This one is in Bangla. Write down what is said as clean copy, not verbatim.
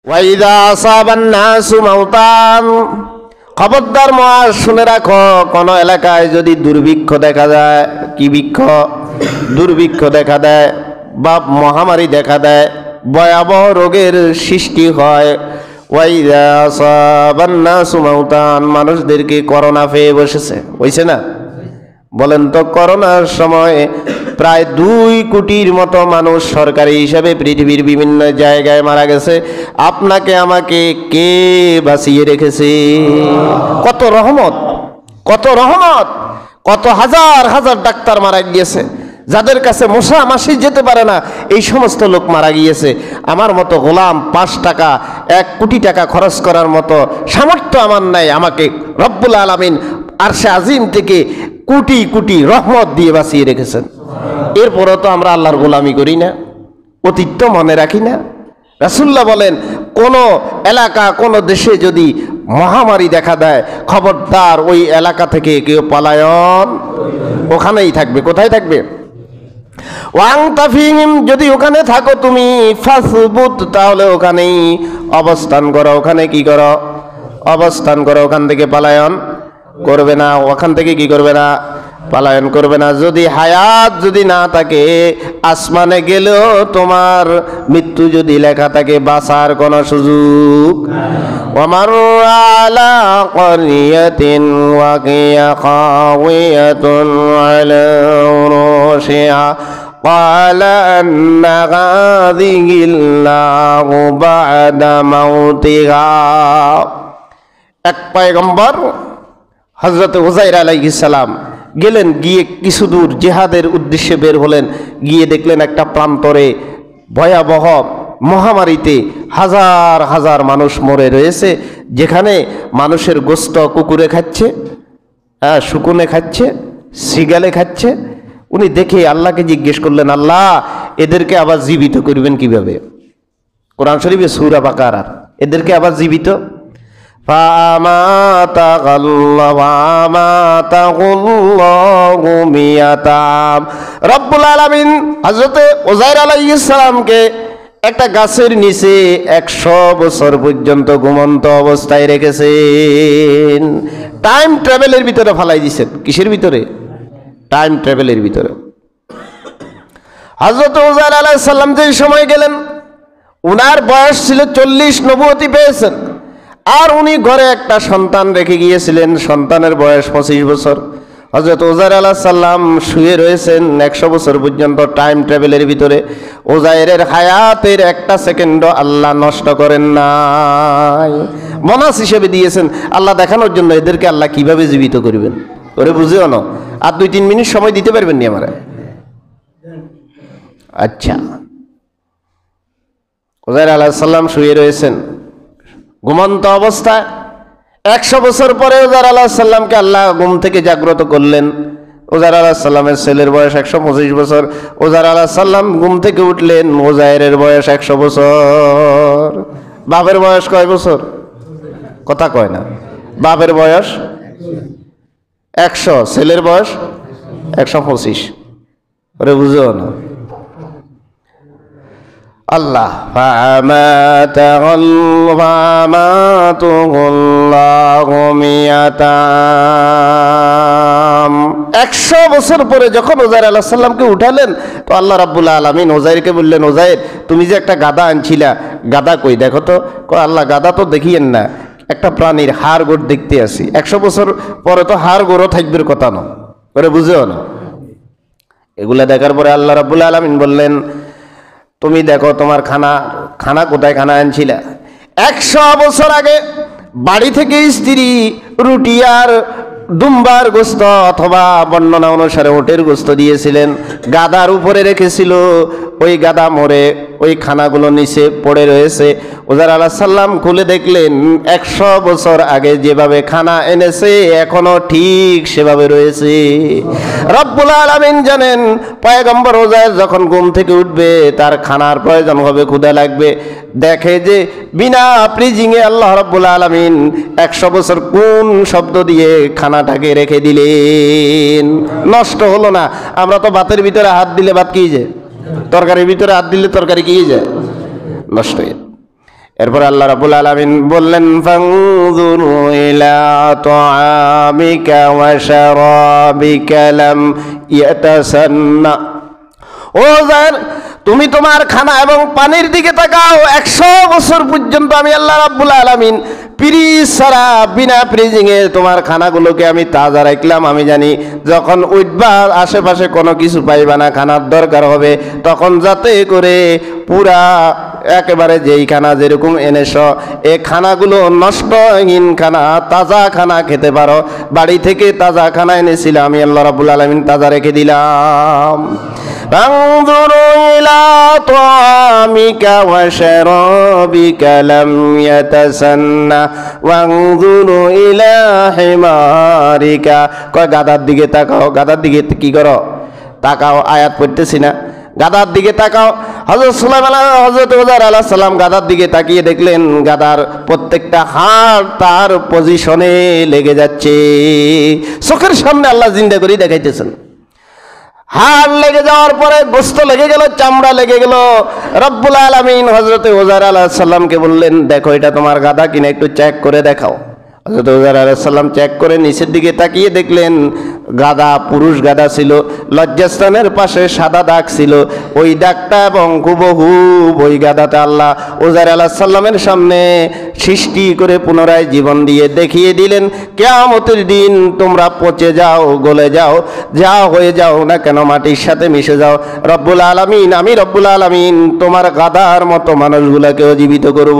ওয়াইদা আসাবান নাসু মাউতান, খবরদার মহাজ শুনে রাখো, কোন এলাকায় যদি দুর্ভিক্ষ দেখা যায়, কি বৃক্ষ? দুর্ভিক্ষ দেখা দেয় বা মহামারী দেখা দেয়, ভয়াবহ রোগের সৃষ্টি হয়। ওয়াইদা আসাবান নাসু মাউতান, মানুষদেরকে করোনা পেয়ে বসেছে, হইছে না? বলেন তো, করোনার সময় প্রায় 2 কোটির মতো মানুষ সরকারি হিসাবে পৃথিবীর বিভিন্ন জায়গায় মারা গেছে। আপনাকে আমাকে কে বাঁচিয়ে রেখেছে? কত রহমত, কত রহমত! কত হাজার হাজার ডাক্তার মারা গিয়েছে, যাদের কাছে মশা মাছি যেতে পারে না, এই সমস্ত লোক মারা গিয়েছে। আমার মতো গোলাম 5 টাকা 1 কোটি টাকা খরচ করার মতো সামর্থ্য আমার নাই। আমাকে রব্বুল আলামিন আরশে আজিম থেকে কোটি কোটি রহমত দিয়ে বাঁচিয়ে রেখেছেন। এরপরও তো আমরা আল্লাহর গোলামি করি না, অতীত তো মনে রাখি না। রাসূলুল্লাহ বলেন, কোন এলাকা কোন দেশে যদি মহামারী দেখা দেয়, খবরদার ওই এলাকা থেকে কেউ পলায়ন ওখানেই থাকবে। কোথায় থাকবে? ওয়াং তাফিহিম, যদি ওখানে থাকো তুমি, ফাসবুত, তাহলে ওখানেই অবস্থান করো। ওখানে কি করো? অবস্থান করো, ওখান থেকে পলায়ন করবে না। ওখান থেকে কি করবে না? পলায়ন করবে না। যদি হায়াত যদি না থাকে, আসমানে গেলেও তোমার মৃত্যু যদি লেখা থাকে, বাঁচার কোন সুযোগ। ওমার আলা ক্বরিয়াতিন ওয়াকিয়া খাওয়াতুন আলা উরুশিহা قال أن هذه الله بعد موتها। এক পয়গম্বর হযরত উযাইর আলাইহিস সালাম গেলেন, গিয়ে কিছু দূর জিহাদের উদ্দেশ্যে বের হলেন। গিয়ে দেখলেন একটা প্রান্তরে ভয়াবহ মহামারীতে হাজার হাজার মানুষ মরে রয়েছে, যেখানে মানুষের গোশত কুকুরে খাচ্ছে, শুকুনে খাচ্ছে, সিগালে খাচ্ছে। উনি দেখে আল্লাহকে জিজ্ঞেস করলেন, আল্লাহ, এদেরকে আবার জীবিত করবেন কিভাবে? কোরআন শরীফে সূরা বাকারার, এদেরকে আবার জীবিত। রব্বুল আলামিন হযরতে উযাইর আলাইহিস সালামকে একটা গাছের নিচে 100 বছর পর্যন্ত ঘুমন্ত অবস্থায় রেখেছেন। টাইম ট্রাভেলের ভিতরে ফালাই দিয়েছেন। কিসের ভিতরে? টাইম ট্রাভেলের ভিতরে। হযরত উযাইর আলাইহিস সালাম যে সময় গেলেন, উনার বয়স ছিল 40, নবুয়তি পেয়েছেন। আর উনি ঘরে একটা সন্তান রেখে গিয়েছিলেন, সন্তানের বয়স 25 বছর। হযরত উযাইর আলাইহিস সালাম শুয়ে রয়েছেন 100 বছর পর্যন্ত টাইম ট্রাভেলের ভিতরে। উযাইরের হায়াতের একটা সেকেন্ডও আল্লাহ নষ্ট করেন নাই, বোনাস হিসেবে দিয়েছেন আল্লাহ দেখানোর জন্য এদেরকে আল্লাহ কিভাবে জীবিত করবেন। ওরে বুঝিও না, আর 2-3 মিনিট সময় দিতে পারবেন নি আমারে? আচ্ছা, উযাইর আলাইহিস সালাম শুয়ে রয়েছেন ঘুমন্ত অবস্থায়। 100 বছর পরে উযাইর আলাইহিস সালামকে আল্লাহ ঘুম থেকে জাগ্রত করলেন। উযাইর আলাইহিস সালামের ছেলের বয়স 125 বছর। উযাইর আলাইহিস সালাম ঘুম থেকে উঠলেন, উযাইরের বয়স 100 বছর। বাপের বয়স কয় বছর? কথা কয় না। বাপের বয়স 100, ছেলের বয়স 125। ওরে বুঝো না আল্লাহ। 100 বছর পরে যখন উযাইর আলাইহিস সালামকে উঠালেন, তো আল্লাহ রাব্বুল আলামিন উযাইরকে বললেন, উযাইর, তুমি যে একটা গাধা আনছিলা, গাধা কই দেখো তো। আল্লাহ, গাধা তো দেখিয়েন না, একটা প্রাণীর হাড় গোড় দেখতে আসি। 100 বছর পরে তো হাড় গোড়ও থাকবে কথা না, ওরে বুঝেও না। এগুলা দেখার পরে আল্লাহ রাব্বুল আলামিন বললেন, তুমি দেখো তোমার খানা কোথায় খানা আনছিলা? 100 বছর আগে বাড়ি থেকে স্ত্রী রুটি আর দুম্বার গোস্ত অথবা বর্ণনা অনুসারে ওটের গোস্ত দিয়েছিলেন, গাদার উপরে রেখেছিল। ওই গাদা মরে ওই খানাগুলো নিচে পড়ে রয়েছে। উযাইর আলাইহিস সালাম খুলে দেখলেন 100 বছর আগে যেভাবে খানা এনেছে এখনো ঠিক সেভাবে রয়েছে। রব্বুল আলামিন জানেন, পয়গম্বর উযাইর যখন ঘুম থেকে উঠবে তার খানার প্রয়োজন হবে, ক্ষুধা লাগবে। দেখে যে বিনা প্রিজিংয়ে আল্লাহ রব্বুল আলামিন 100 বছর কোন শব্দ দিয়ে খানাটাকে রেখে দিলেন, নষ্ট হলো না। আমরা তো ভাতের ভিতরে হাত দিলে ভাত কি যায়, তরকারির ভিতরে হাত দিলে তরকারি কি যায়, নষ্ট হয়ে। এরপর আল্লাহ রাব্বুল আলামিন বললেন ফানজুরু ইলা তাআমিকা ওয়া শারাবিকা লাম ইয়াতাসান্না। ও যার, তুমি তোমার খানা এবং পানির দিকে তাকাও। 100 বছর পর্যন্ত আমি আল্লাহ রাব্বুল আলামিন ফ্রিজ ছাড়া, বিনা ফ্রিজিংয়ে তোমার খানাগুলোকে আমি তাজা রাখলাম। আমি জানি যখন উঠবা আশেপাশে কোনো কিছু পাইবা না, খানার দরকার হবে, তখন যাতে করে পুরা একেবারে যেই খানা যেরকম এনেছ এই খানাগুলো নষ্টহীন খানা, তাজা খানা খেতে পারো। বাড়ি থেকে তাজা খানা এনেছিলাম, আমি আল্লাহ রাব্বুল আলামিন তাজা রেখে দিলাম। انظروا إلى طعامك وشرابك لم يتسنى وانظروا إلى حمارك। কয় গাধার দিকে তাকাও। গাধার দিকে কি করো? তাকাও। আয়াত পড়তেছি না? গাধার দিকে তাকাও। হযরত সুলাইমান হযরত উযার আলাইহিস সালাম গাধার দিকে তাকিয়ে দেখলেন গাধার প্রত্যেকটা হাড় তার পজিশনে লেগে যাচ্ছে। চোখের সামনে আল্লাহ জিন্দা করে দেখাইতেছেন। হাড় লেগে যাওয়ার পরে গোস্ত লেগে গেল, চামড়া লেগে গেল। রব্বুল আলামিন হযরত উযার আলাইহিস সালামকে বললেন, দেখো এটা তোমার গাধা কিনা, একটু চেক করে দেখাও। হযরত উযার আলাইহিস সালাম চেক করে নিচের দিকে তাকিয়ে দেখলেন গাধা, পুরুষ গাধা ছিল, লজ্জাস্থানের পাশে সাদা দাগ ছিল। ওই দাগটা এবং হুবহুব ওই গাধাটা আল্লাহ উযার আলাইহিস সালামের সামনে সৃষ্টি করে পুনরায় জীবন দিয়ে দেখিয়ে দিলেন, কিয়ামতের দিন তোমরা পচে যাও, গলে যাও, যা হয়ে যাও না কেন মাটির সাথে মিশে যাও। রব্বুল আলামিন, আমি রব্বুল আলামিন তোমার গাধার মতো মানুষগুলাকেও জীবিত করব।